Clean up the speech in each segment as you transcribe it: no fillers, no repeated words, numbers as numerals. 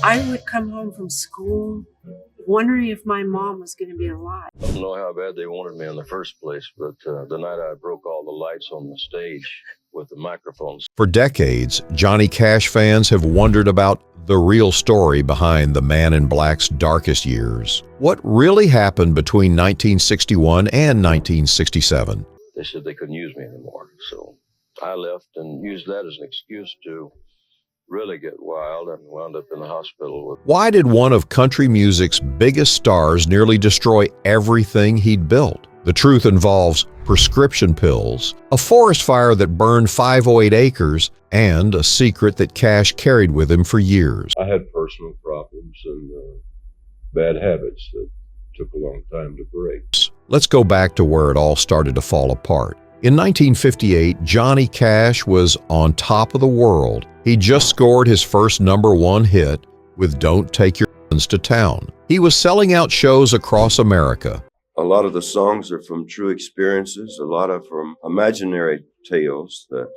I would come home from school wondering if my mom was going to be alive. I don't know how bad they wanted me in the first place, but the night I broke all the lights on the stage with the microphones. For decades, Johnny Cash fans have wondered about the real story behind the Man in Black's darkest years. What really happened between 1961 and 1967? They said they couldn't use me anymore, so I left and used that as an excuse to really get wild and wound up in the hospital. Why did one of country music's biggest stars nearly destroy everything he'd built? The truth involves prescription pills, a forest fire that burned 508 acres, and a secret that Cash carried with him for years. I had personal problems and bad habits that took a long time to break. Let's go back to where it all started to fall apart. In 1958, Johnny Cash was on top of the world. He just scored his first #1 hit with Don't Take Your Guns to Town. He was selling out shows across America. A lot of the songs are from true experiences, a lot of from imaginary tales that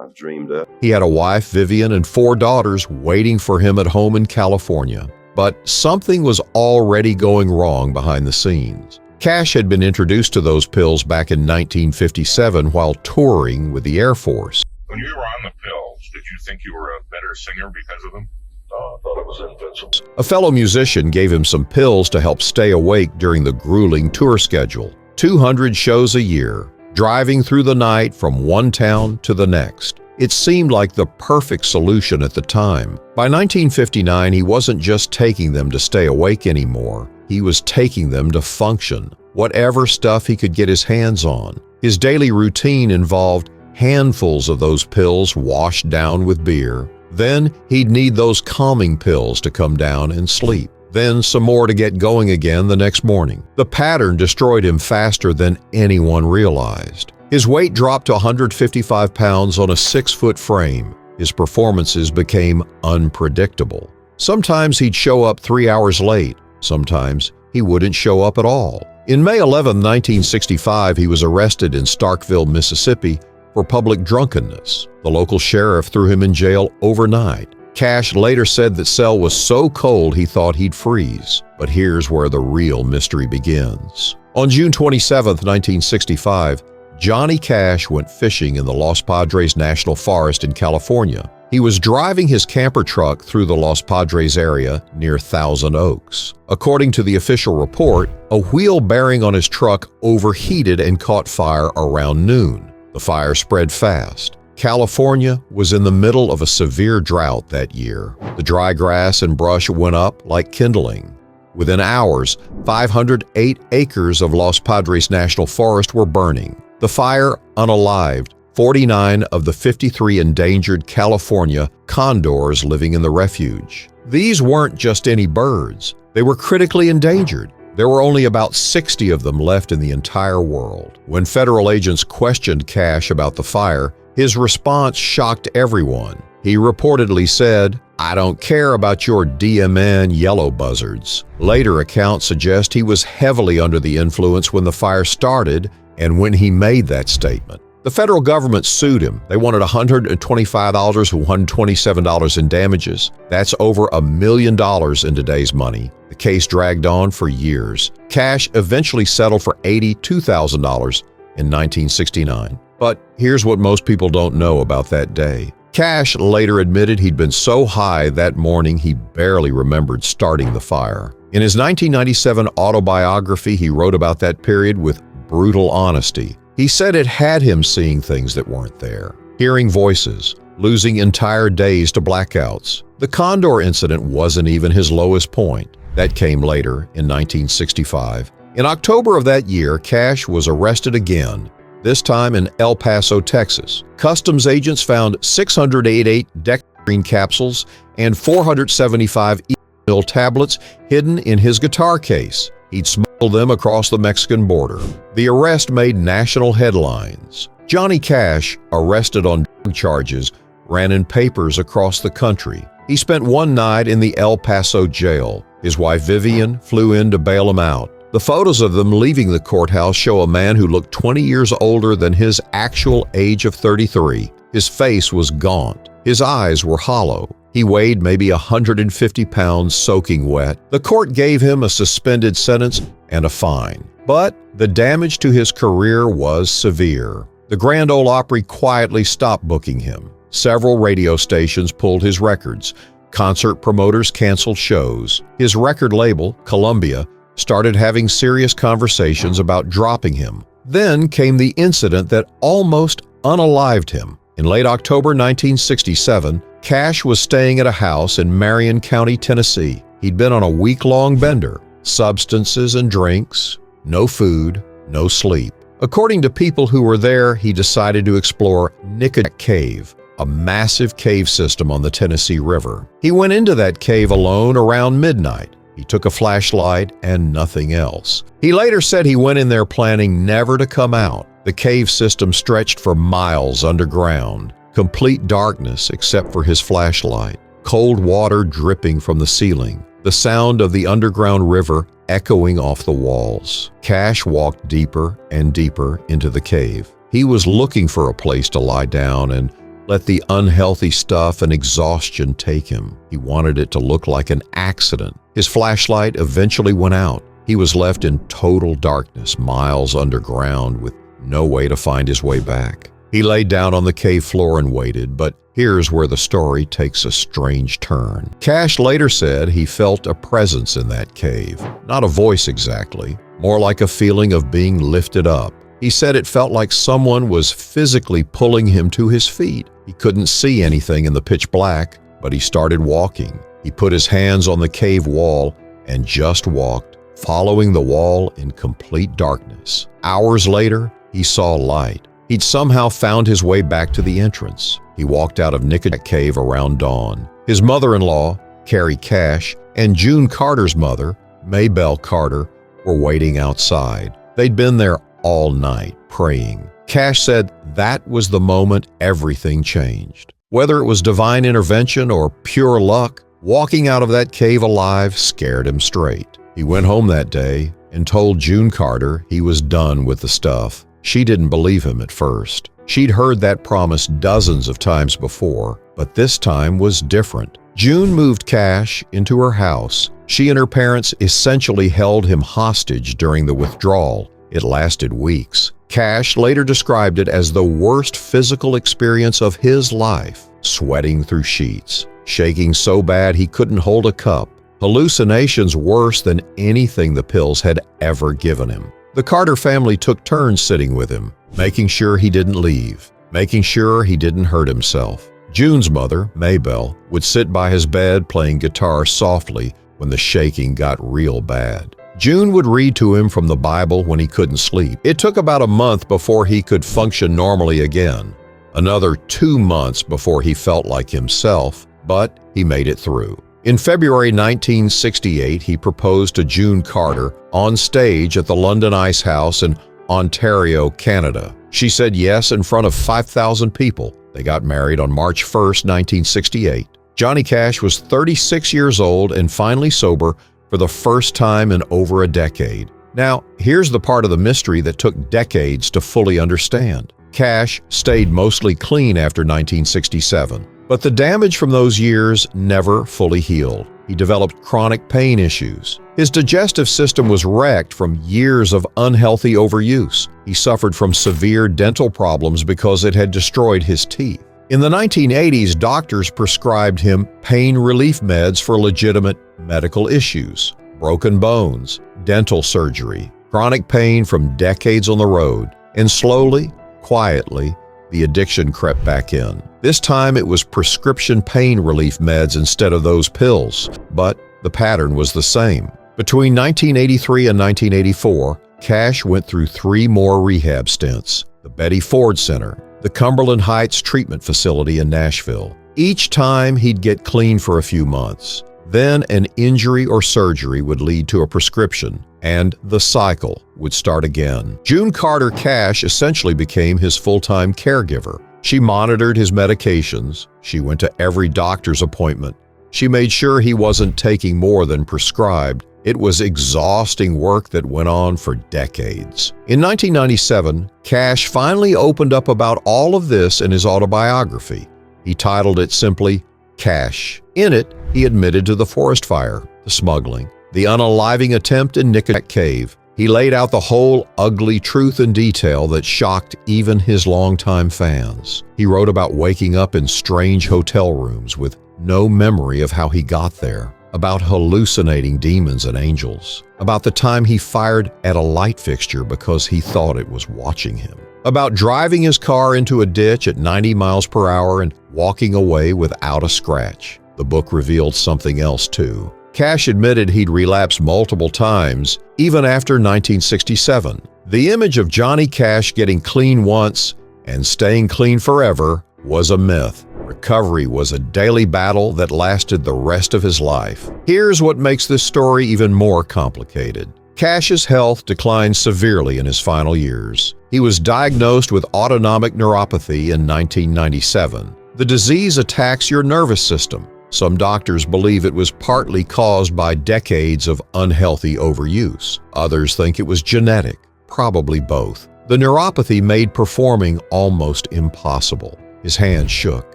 I've dreamed up. He had a wife, Vivian, and 4 daughters waiting for him at home in California. But something was already going wrong behind the scenes. Cash had been introduced to those pills back in 1957 while touring with the Air Force. When you were on the pills, did you think you were a better singer because of them? I thought it was invincible. A fellow musician gave him some pills to help stay awake during the grueling tour schedule. 200 shows a year, driving through the night from one town to the next. It seemed like the perfect solution at the time. By 1959, he wasn't just taking them to stay awake anymore. He was taking them to function, whatever stuff he could get his hands on. His daily routine involved handfuls of those pills washed down with beer. Then he'd need those calming pills to come down and sleep. Then some more to get going again the next morning. The pattern destroyed him faster than anyone realized. His weight dropped to 155 pounds on a 6-foot frame. His performances became unpredictable. Sometimes he'd show up 3 hours late. Sometimes he wouldn't show up at all. In May 11, 1965, he was arrested in Starkville, Mississippi for public drunkenness. The local sheriff threw him in jail overnight. Cash later said that cell was so cold he thought he'd freeze. But here's where the real mystery begins. On June 27, 1965, Johnny Cash went fishing in the Los Padres National Forest in California. He was driving his camper truck through the Los Padres area near Thousand Oaks. According to the official report, a wheel bearing on his truck overheated and caught fire around noon. The fire spread fast. California was in the middle of a severe drought that year. The dry grass and brush went up like kindling. Within hours, 508 acres of Los Padres National Forest were burning. The fire unalived 49 of the 53 endangered California condors living in the refuge. These weren't just any birds. They were critically endangered. There were only about 60 of them left in the entire world. When federal agents questioned Cash about the fire, his response shocked everyone. He reportedly said, "I don't care about your DMN yellow buzzards." Later accounts suggest he was heavily under the influence when the fire started and when he made that statement. The federal government sued him. They wanted $125 to $127 in damages. That's over $1 million in today's money. The case dragged on for years. Cash eventually settled for $82,000 in 1969. But here's what most people don't know about that day. Cash later admitted he'd been so high that morning he barely remembered starting the fire. In his 1997 autobiography, he wrote about that period with brutal honesty. He said it had him seeing things that weren't there, hearing voices, losing entire days to blackouts. The Condor incident wasn't even his lowest point. That came later in 1965. In October of that year, Cash was arrested again, this time in El Paso, Texas. Customs agents found 688 Dextrine capsules and 475 E-pill tablets hidden in his guitar case. He'd smuggled them across the Mexican border. The arrest made national headlines. Johnny Cash, arrested on drug charges, ran in papers across the country. He spent one night in the El Paso jail. His wife Vivian flew in to bail him out. The photos of them leaving the courthouse show a man who looked 20 years older than his actual age of 33. His face was gaunt. His eyes were hollow. He weighed maybe 150 pounds soaking wet. The court gave him a suspended sentence and a fine. But the damage to his career was severe. The Grand Ole Opry quietly stopped booking him. Several radio stations pulled his records. Concert promoters canceled shows. His record label, Columbia, started having serious conversations about dropping him. Then came the incident that almost unalived him. In late October 1967, Cash was staying at a house in Marion County, Tennessee. He'd been on a week-long bender. Substances and drinks, no food, no sleep. According to people who were there, he decided to explore Nickajack Cave, a massive cave system on the Tennessee River. He went into that cave alone around midnight. He took a flashlight and nothing else. He later said he went in there planning never to come out. The cave system stretched for miles underground. Complete darkness except for his flashlight. Cold water dripping from the ceiling. The sound of the underground river echoing off the walls. Cash walked deeper and deeper into the cave. He was looking for a place to lie down and let the unhealthy stuff and exhaustion take him. He wanted it to look like an accident. His flashlight eventually went out. He was left in total darkness, miles underground, with no way to find his way back. He lay down on the cave floor and waited, but here's where the story takes a strange turn. Cash later said he felt a presence in that cave. Not a voice exactly, more like a feeling of being lifted up. He said it felt like someone was physically pulling him to his feet. He couldn't see anything in the pitch black, but he started walking. He put his hands on the cave wall and just walked, following the wall in complete darkness. Hours later, he saw light. He'd somehow found his way back to the entrance. He walked out of Nickajack Cave around dawn. His mother-in-law, Carrie Cash, and June Carter's mother, Maybelle Carter, were waiting outside. They'd been there all night, praying. Cash said that was the moment everything changed. Whether it was divine intervention or pure luck, walking out of that cave alive scared him straight. He went home that day and told June Carter he was done with the stuff. She didn't believe him at first. She'd heard that promise dozens of times before, but this time was different. June moved Cash into her house. She and her parents essentially held him hostage during the withdrawal. It lasted weeks. Cash later described it as the worst physical experience of his life, sweating through sheets, shaking so bad he couldn't hold a cup, hallucinations worse than anything the pills had ever given him. The Carter family took turns sitting with him, making sure he didn't leave, making sure he didn't hurt himself. June's mother, Maybelle, would sit by his bed playing guitar softly when the shaking got real bad. June would read to him from the Bible when he couldn't sleep. It took about a month before he could function normally again. Another 2 months before he felt like himself, but he made it through. In February 1968, he proposed to June Carter on stage at the London Ice House in Ontario, Canada. She said yes in front of 5,000 people. They got married on March 1st, 1968. Johnny Cash was 36 years old and finally sober for the first time in over a decade. Now, here's the part of the mystery that took decades to fully understand. Cash stayed mostly clean after 1967, but the damage from those years never fully healed. He developed chronic pain issues. His digestive system was wrecked from years of unhealthy overuse. He suffered from severe dental problems because it had destroyed his teeth. In the 1980s, doctors prescribed him pain relief meds for legitimate medical issues, broken bones, dental surgery, chronic pain from decades on the road, and slowly, quietly, the addiction crept back in. This time it was prescription pain relief meds instead of those pills, but the pattern was the same. Between 1983 and 1984, Cash went through 3 more rehab stints: the Betty Ford Center, the Cumberland Heights Treatment Facility in Nashville. Each time he'd get clean for a few months. Then an injury or surgery would lead to a prescription, and the cycle would start again. June Carter Cash essentially became his full-time caregiver. She monitored his medications. She went to every doctor's appointment. She made sure he wasn't taking more than prescribed. It was exhausting work that went on for decades. In 1997, Cash finally opened up about all of this in his autobiography. He titled it simply, Cash. In it, he admitted to the forest fire, the smuggling, the unaliving attempt in Nickajack Cave. He laid out the whole ugly truth in detail that shocked even his longtime fans. He wrote about waking up in strange hotel rooms with no memory of how he got there, about hallucinating demons and angels, about the time he fired at a light fixture because he thought it was watching him, about driving his car into a ditch at 90 miles per hour and walking away without a scratch. The book revealed something else too. Cash admitted he'd relapsed multiple times, even after 1967. The image of Johnny Cash getting clean once and staying clean forever was a myth. Recovery was a daily battle that lasted the rest of his life. Here's what makes this story even more complicated. Cash's health declined severely in his final years. He was diagnosed with autonomic neuropathy in 1997. The disease attacks your nervous system. Some doctors believe it was partly caused by decades of unhealthy overuse. Others think it was genetic, probably both. The neuropathy made performing almost impossible. His hands shook.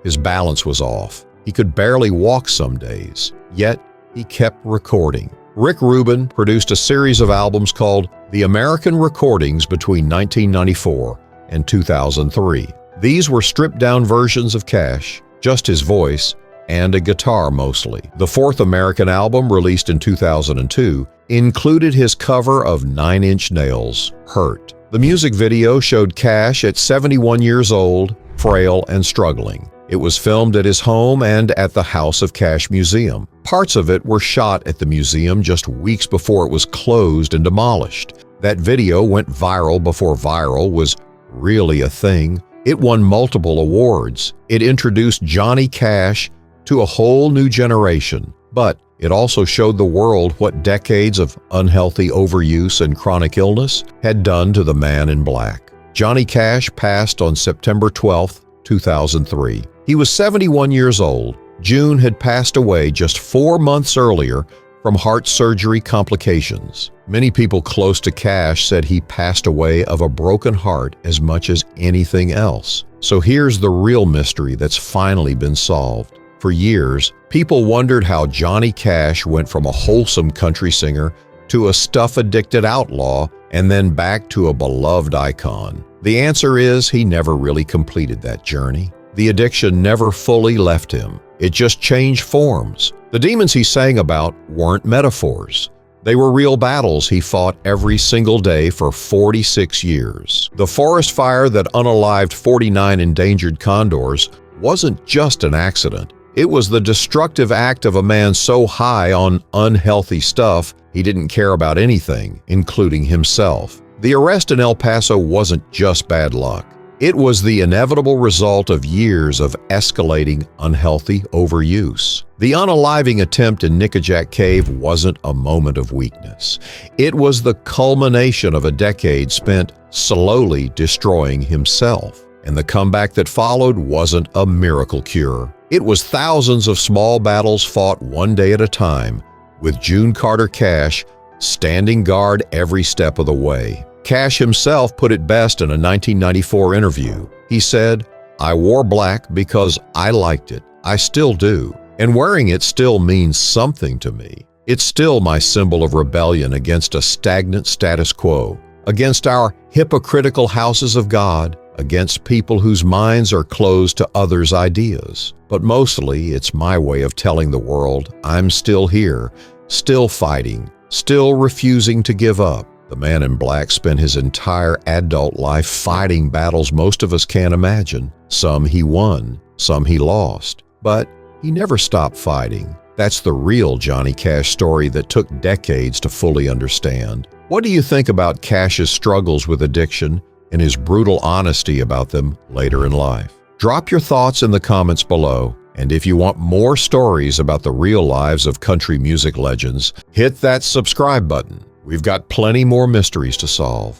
His balance was off. He could barely walk some days. Yet, he kept recording. Rick Rubin produced a series of albums called The American Recordings between 1994 and 2003. These were stripped-down versions of Cash, just his voice, and a guitar mostly. The fourth American album, released in 2002, included his cover of 9 Inch Nails' Hurt. The music video showed Cash at 71 years old, frail and struggling. It was filmed at his home and at the House of Cash Museum. Parts of it were shot at the museum just weeks before it was closed and demolished. That video went viral before viral was really a thing. It won multiple awards. It introduced Johnny Cash to a whole new generation, but it also showed the world what decades of unhealthy overuse and chronic illness had done to the man in black. Johnny Cash passed on September 12, 2003. He was 71 years old. June had passed away just 4 months earlier from heart surgery complications. Many people close to Cash said he passed away of a broken heart as much as anything else. So here's the real mystery that's finally been solved. For years, people wondered how Johnny Cash went from a wholesome country singer to a stuff-addicted outlaw and then back to a beloved icon. The answer is he never really completed that journey. The addiction never fully left him. It just changed forms. The demons he sang about weren't metaphors. They were real battles he fought every single day for 46 years. The forest fire that unalived 49 endangered condors wasn't just an accident. It was the destructive act of a man so high on unhealthy stuff he didn't care about anything, including himself. The arrest in El Paso wasn't just bad luck. It was the inevitable result of years of escalating unhealthy overuse. The unaliving attempt in Nickajack Cave wasn't a moment of weakness. It was the culmination of a decade spent slowly destroying himself. And the comeback that followed wasn't a miracle cure. It was thousands of small battles fought one day at a time, with June Carter Cash standing guard every step of the way. Cash himself put it best in a 1994 interview. He said, "I wore black because I liked it. I still do. And wearing it still means something to me. It's still my symbol of rebellion against a stagnant status quo, against our hypocritical houses of God, against people whose minds are closed to others' ideas. But mostly, it's my way of telling the world I'm still here, still fighting, still refusing to give up." The man in black spent his entire adult life fighting battles most of us can't imagine. Some he won, some he lost, but he never stopped fighting. That's the real Johnny Cash story that took decades to fully understand. What do you think about Cash's struggles with addiction and his brutal honesty about them later in life? Drop your thoughts in the comments below. And if you want more stories about the real lives of country music legends, hit that subscribe button. We've got plenty more mysteries to solve.